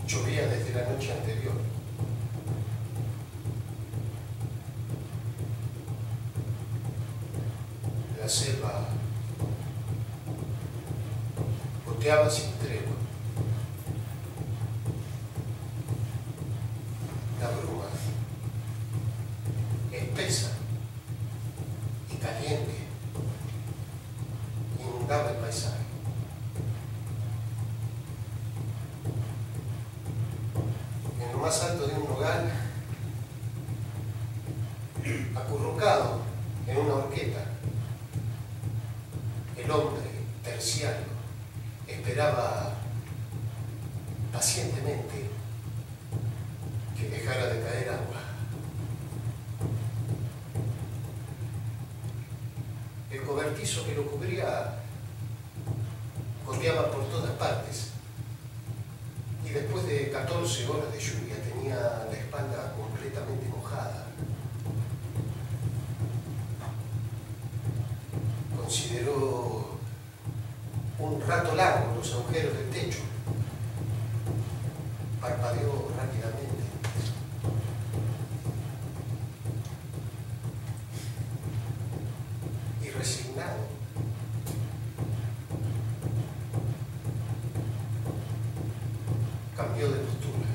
Llovía desde la noche anterior. La selva goteaba sin tregua. La bruma, espesa y caliente, inundaba el paisaje. En lo más alto de un nogal, acurrucado en una horqueta, el hombre terciario esperaba pacientemente que dejara de caer agua. El cobertizo que lo cubría goteaba por todas partes y después de 14 horas de lluvia tenía la espalda completamente mojada. Consideró un rato largo los agujeros del techo. Parpadeó rápidamente. Y resignado, cambió de postura.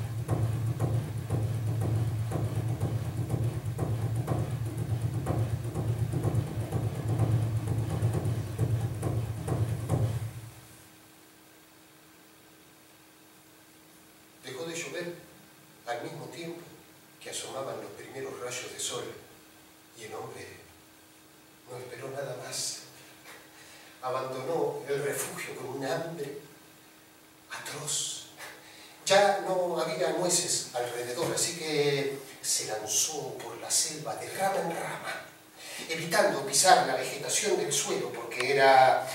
Dejó de llover al mismo tiempo que asomaban los primeros rayos de sol y el hombre no esperó nada más. Abandonó el refugio con un hambre atroz. Ya no había nueces alrededor, así que se lanzó por la selva de rama en rama, evitando pisar la vegetación del suelo porque era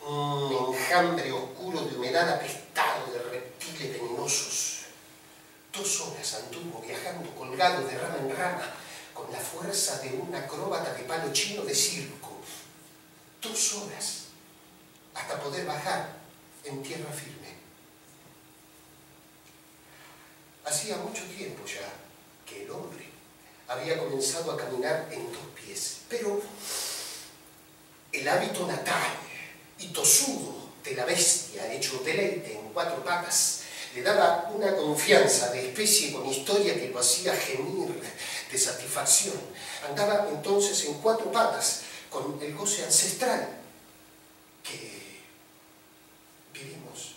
un enjambre oscuro de humedad apestado de reptiles venenosos. 2 horas anduvo viajando colgado de rama en rama con la fuerza de un acróbata de palo chino de circo. 2 horas hasta poder bajar en tierra firme. Hacía mucho tiempo ya que el hombre había comenzado a caminar en 2 pies, pero el hábito natal y tosudo de la bestia hecho deleite en 4 patas le daba una confianza de especie con historia que lo hacía gemir de satisfacción. Andaba entonces en 4 patas con el goce ancestral que vivimos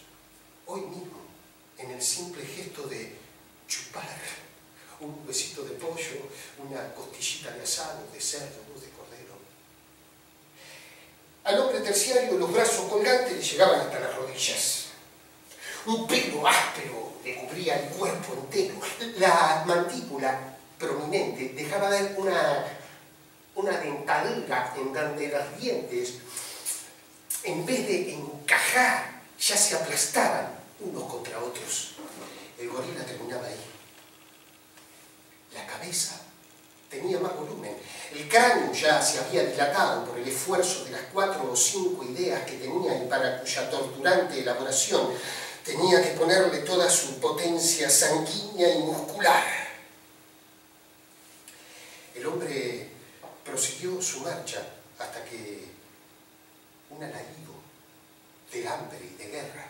hoy mismo en el simple gesto de chupar un huesito de pollo, una costillita de asado, de cerdo o de cordero. Al hombre terciario los brazos colgantes le llegaban hasta las rodillas. Un pelo áspero le cubría el cuerpo entero. La mandíbula prominente dejaba ver una dentadura en donde los dientes, en vez de encajar, ya se aplastaban unos contra otros. El gorila terminaba ahí. La cabeza tenía más volumen. El cráneo ya se había dilatado por el esfuerzo de las 4 o 5 ideas que tenía y para cuya torturante elaboración tenía que ponerle toda su potencia sanguínea y muscular. El hombre prosiguió su marcha hasta que un alarido de hambre y de guerra,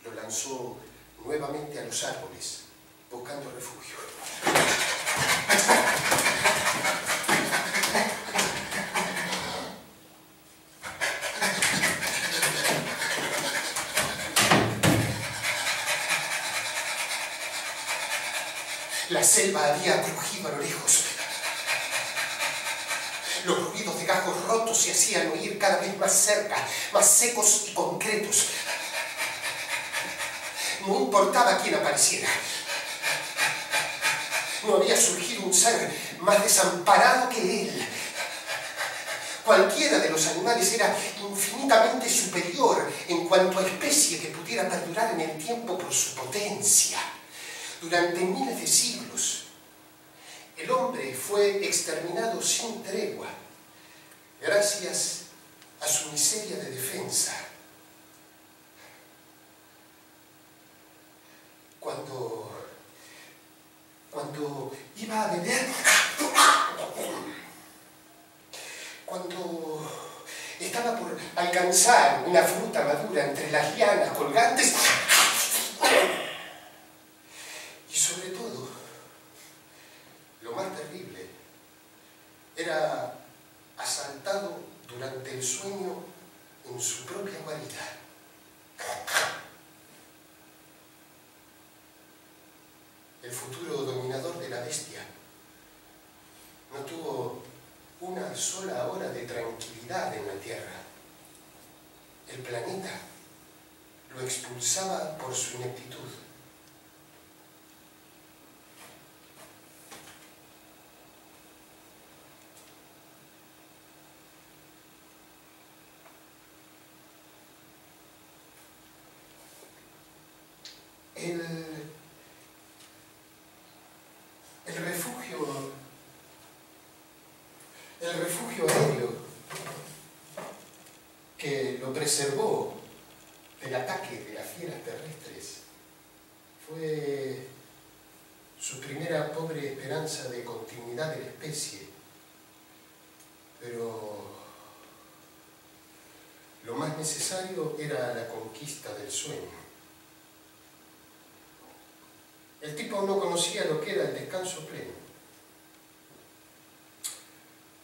lo lanzó nuevamente a los árboles, buscando refugio. La selva había crujido a lo lejos. Los ruidos de gajos rotos se hacían oír cada vez más cerca, más secos y concretos. No importaba quién apareciera. No había surgido un ser más desamparado que él. Cualquiera de los animales era infinitamente superior en cuanto a especie que pudiera perdurar en el tiempo por su potencia. Durante miles de siglos, el hombre fue exterminado sin tregua, gracias a su miseria de defensa. Cuando iba a beber, cuando estaba por alcanzar una fruta madura entre las lianas colgantes, y sobre todo, lo más terrible, era asaltado durante el sueño en su propia guarida. El futuro dominador de la bestia no tuvo una sola hora de tranquilidad en la Tierra. El planeta lo expulsaba por su ineptitud. El refugio aéreo que lo preservó del ataque de las fieras terrestres fue su primera pobre esperanza de continuidad de la especie. Pero lo más necesario era la conquista del sueño. El tipo no conocía lo que era el descanso pleno.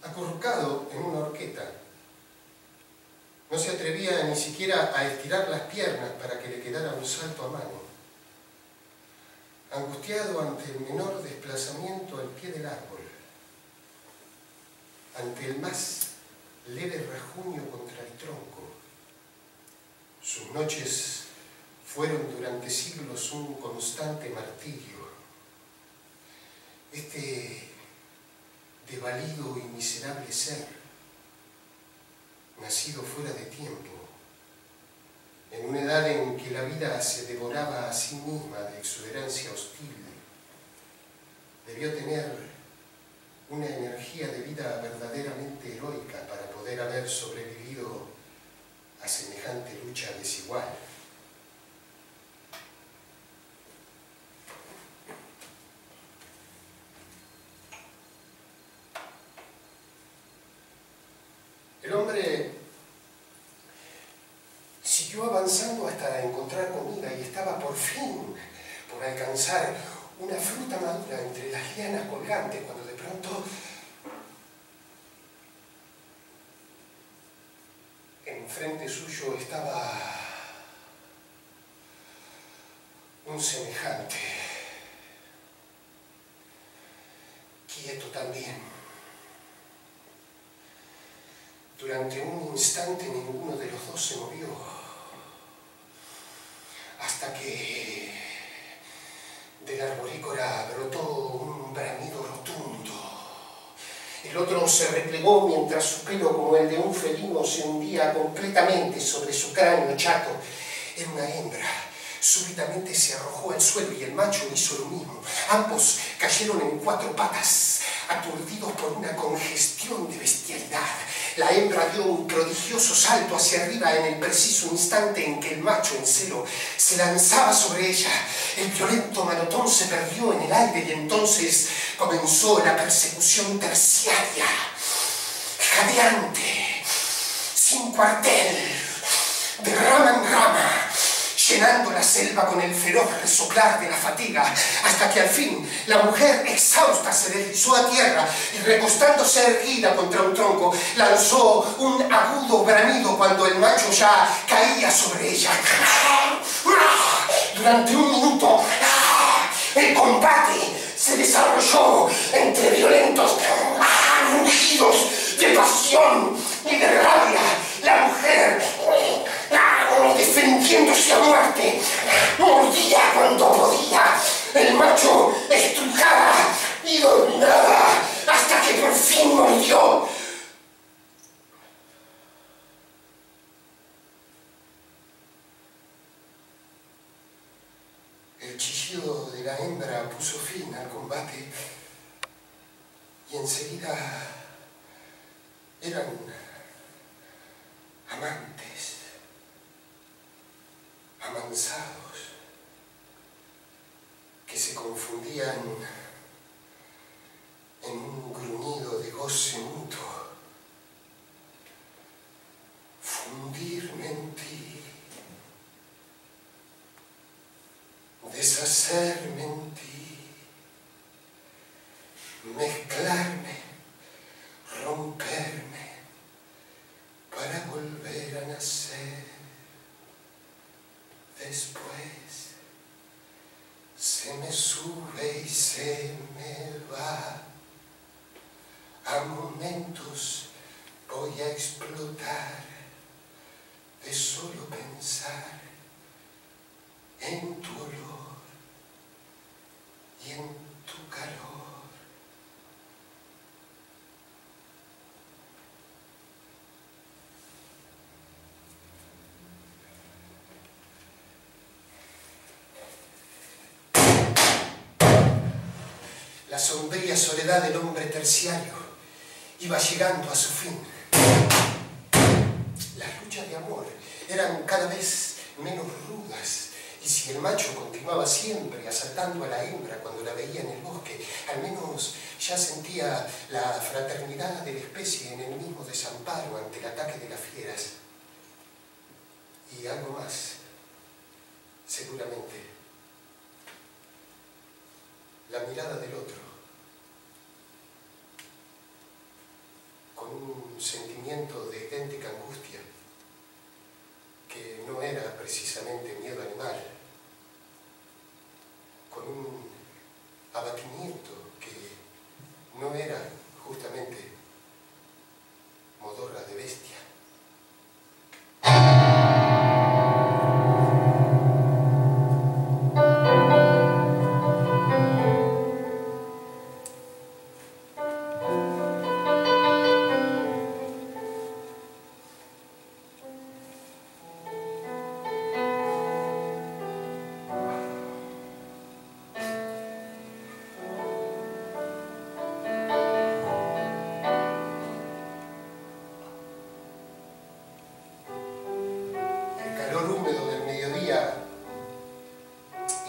Acurrucado en una horqueta, no se atrevía ni siquiera a estirar las piernas para que le quedara un salto a mano. Angustiado ante el menor desplazamiento al pie del árbol, ante el más leve rasguño contra el tronco, sus noches fueron durante siglos un constante martirio. Este desvalido y miserable ser, nacido fuera de tiempo, en una edad en que la vida se devoraba a sí misma de exuberancia hostil, debió tener una energía de vida verdaderamente heroica para poder haber sobrevivido a semejante lucha desigual. El hombre siguió avanzando hasta encontrar comida y estaba por fin por alcanzar una fruta madura entre las lianas colgantes, cuando de pronto enfrente suyo estaba un semejante, quieto también. Durante un instante ninguno de los dos se movió, hasta que de la arborícora brotó un bramido rotundo. El otro se replegó mientras su pelo, como el de un felino, se hundía completamente sobre su cráneo chato. Era una hembra. Súbitamente se arrojó al suelo y el macho hizo lo mismo. Ambos cayeron en cuatro patas, aturdidos por una congestión de bestialidad. La hembra dio un prodigioso salto hacia arriba en el preciso instante en que el macho en celo se lanzaba sobre ella. El violento manotón se perdió en el aire y entonces comenzó la persecución terciaria, jadeante, sin cuartel, de rama en llenando la selva con el feroz resoplar de la fatiga, hasta que al fin la mujer exhausta se deslizó a tierra y, recostándose erguida contra un tronco, lanzó un agudo bramido cuando el macho ya caía sobre ella. Durante un minuto, el combate se desarrolló entre violentos rugidos de pasión y de rabia. La mujer, defendiéndose a muerte, mordía cuando podía. El macho estrujaba y dominaba hasta que por fin mordió. El chillido de la hembra puso fin al combate y enseguida eran amantes, amansados, que se confundían en un gruñido de goce mutuo. Fundirme en ti, deshacerme en ti, mezclarme, romperme, para volver a nacer. Después se me sube y se me va. A momentos voy a explotar de solo pensar en tu olor y en tu calor. La sombría soledad del hombre terciario iba llegando a su fin. Las luchas de amor eran cada vez menos rudas, y si el macho continuaba siempre asaltando a la hembra cuando la veía en el bosque, al menos ya sentía la fraternidad de la especie en el mismo desamparo ante el ataque de las fieras. Y algo más, seguramente, la mirada del otro, con un sentimiento de idéntica angustia, que no era precisamente miedo animal, con un abatimiento que no era justamente modorra de bestia.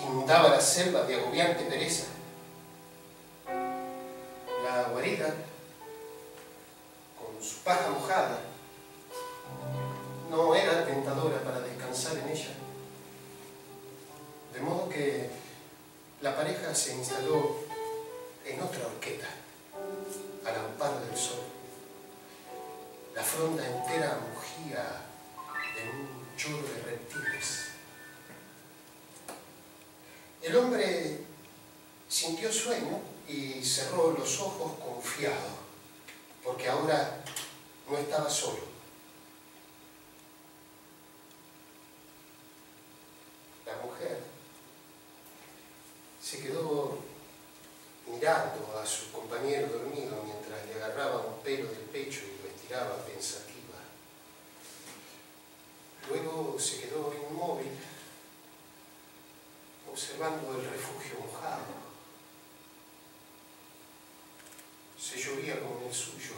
Inundaba la selva de agobiante pereza. La guarida, con su paja mojada, no era tentadora para descansar en ella. De modo que la pareja se instaló en otra horqueta, al amparo del sol. La fronda entera mugía en un chorro de reptiles. El hombre sintió sueño y cerró los ojos confiado, porque ahora no estaba solo. La mujer se quedó mirando a su compañero dormido mientras le agarraba un pelo del pecho y lo estiraba pensativa. Luego se quedó inmóvil, observando el refugio mojado. Se llovía como en el suyo,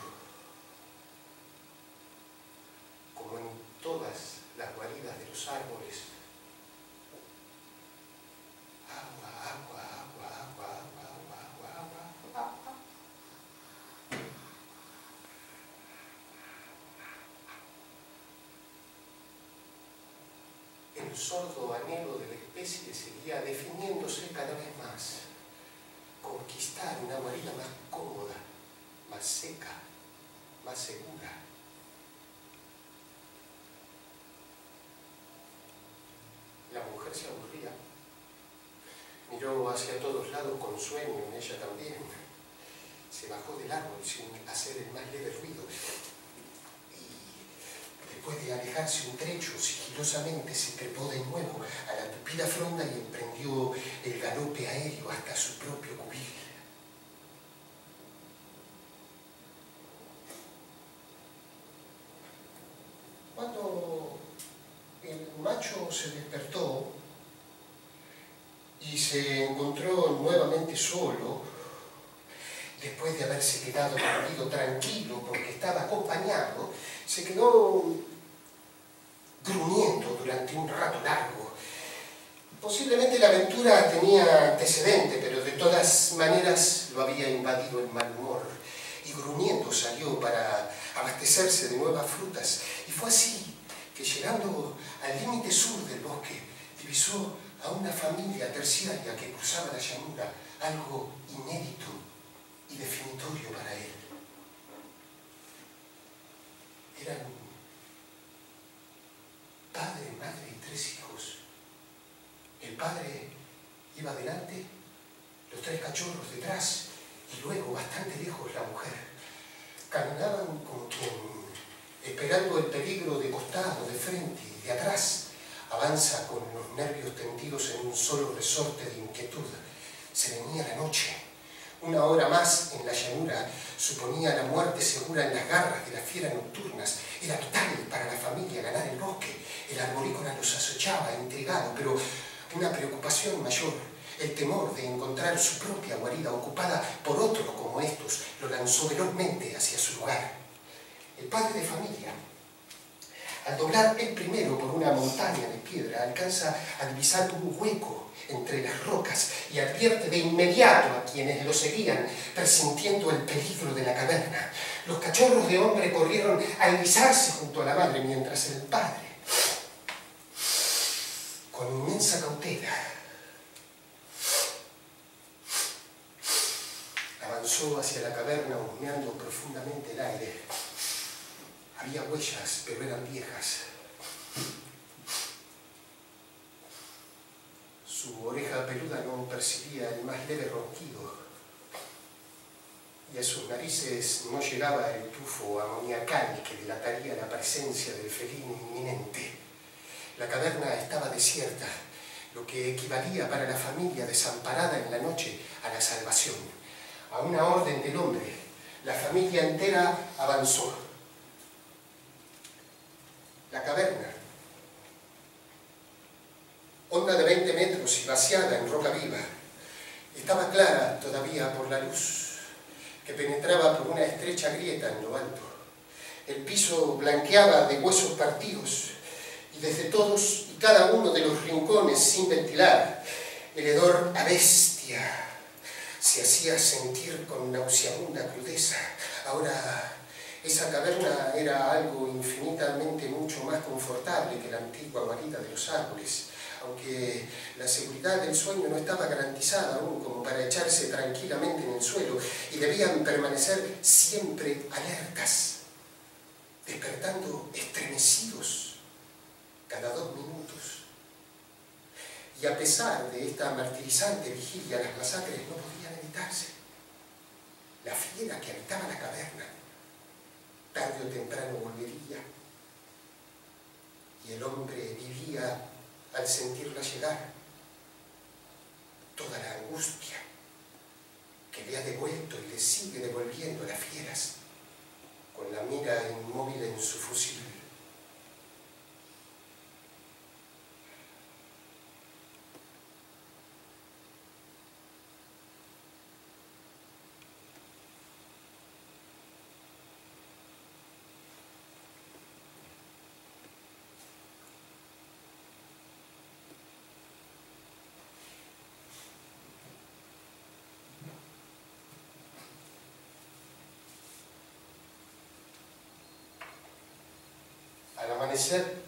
como en todas las guaridas de los árboles. Agua, agua, agua, agua, agua, agua, agua, agua, agua. En el sordo anhelo de la especie seguía definiéndose cada vez más. Conquistar una guarida más cómoda, más seca, más segura. La mujer se aburría. Miró hacia todos lados con sueño, ella también. Se bajó del árbol sin hacer el más leve ruido. Y después de alejarse un trecho, sigilosamente se trepó de nuevo a la tupida fronda y emprendió el galope aéreo hasta su propio cubil. Cuando el macho se despertó y se encontró nuevamente solo, después de haberse quedado dormido tranquilo porque estaba acompañado, se quedó gruñendo durante un rato largo. Posiblemente la aventura tenía antecedente, pero de todas maneras lo había invadido el mal humor, y gruñendo salió para abastecerse de nuevas frutas. Y fue así que, llegando al límite sur del bosque, divisó a una familia terciaria que cruzaba la llanura, algo inédito y definitorio para él. Eran padre, madre y 3 hijos. El padre iba adelante, los 3 cachorros detrás, y luego, bastante lejos, la mujer. Caminaban como quien, esperando el peligro de costado, de frente y de atrás, avanza con los nervios tendidos en un solo resorte de inquietud. Se venía la noche. 1 hora más en la llanura suponía la muerte segura en las garras de las fieras nocturnas. Era vital para la familia ganar el bosque. El arborícola los acechaba, intrigado, pero una preocupación mayor, el temor de encontrar su propia guarida ocupada por otros como estos, lo lanzó velozmente hacia su lugar. El padre de familia, al doblar el primero por una montaña de piedra, alcanza a divisar un hueco entre las rocas y advierte de inmediato a quienes lo seguían, presintiendo el peligro de la caverna. Los cachorros de hombre corrieron a enlizarse junto a la madre, mientras el padre, con inmensa cautela, avanzó hacia la caverna, husmeando profundamente el aire. Había huellas, pero eran viejas. Su oreja peluda no percibía el más leve ronquido, y a sus narices no llegaba el tufo amoniacal que delataría la presencia del felino inminente. La caverna estaba desierta, lo que equivalía para la familia desamparada en la noche a la salvación. A una orden del hombre, la familia entera avanzó. La caverna, honda de 20 metros y vaciada en roca viva, estaba clara todavía por la luz que penetraba por una estrecha grieta en lo alto. El piso blanqueaba de huesos partidos, y desde todos y cada uno de los rincones sin ventilar, el hedor a bestia se hacía sentir con nauseabunda crudeza. Ahora, esa caverna era algo infinitamente mucho más confortable que la antigua guarida de los árboles, aunque la seguridad del sueño no estaba garantizada aún como para echarse tranquilamente en el suelo, y debían permanecer siempre alertas, despertando estremecidos cada 2 minutos. Y a pesar de esta martirizante vigilia, las masacres no podían evitarse. La fiera que habitaba la caverna, tarde o temprano volvería, y el hombre vivía al sentirla llegar toda la angustia que le ha devuelto y le sigue devolviendo a las fieras, con la mira inmóvil en su fusil. Al amanecer,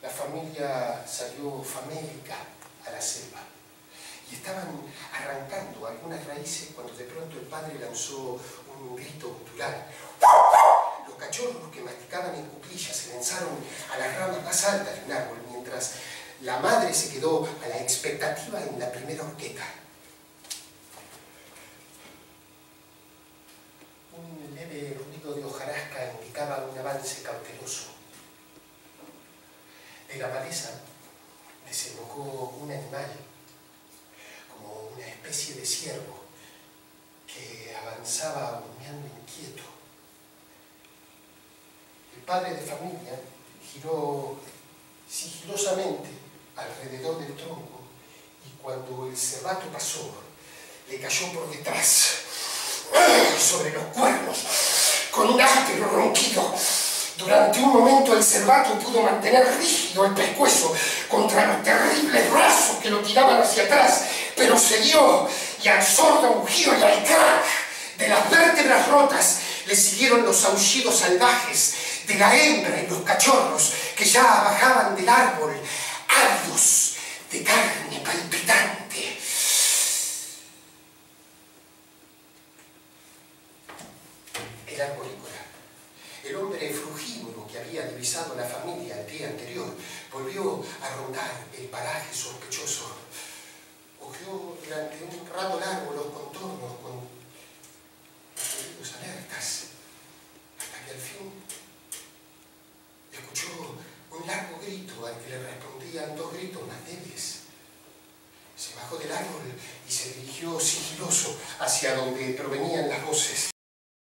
la familia familia salió famélica a la selva y estaban arrancando algunas raíces cuando de pronto el padre lanzó un grito gutural. Los cachorros que masticaban en cuclillas se lanzaron a las ramas más altas de un árbol, mientras la madre se quedó a la expectativa en la primera horqueta. Un leve ruido de hojarasca indicaba un avance cauteloso. De la maleza desembocó un animal, como una especie de ciervo, que avanzaba humeando inquieto. El padre de familia giró sigilosamente alrededor del tronco y cuando el cervato pasó, le cayó por detrás, sobre los cuernos, con un áspero ronquido. Durante un momento el cervato pudo mantener rígido el pescuezo contra los terribles brazos que lo tiraban hacia atrás, pero cedió y al sordo mugido y al crack de las vértebras rotas le siguieron los aullidos salvajes de la hembra y los cachorros que ya bajaban del árbol, ávidos de carne palpitante. El arborícola, el hombre frugívoro que había divisado la familia el día anterior, volvió a rondar el paraje sospechoso. Ojeó durante un rato largo los contornos con los oídos alertas, hasta que al fin escuchó un largo grito al que le respondían dos gritos más débiles. Se bajó del árbol y se dirigió sigiloso hacia donde provenían las voces.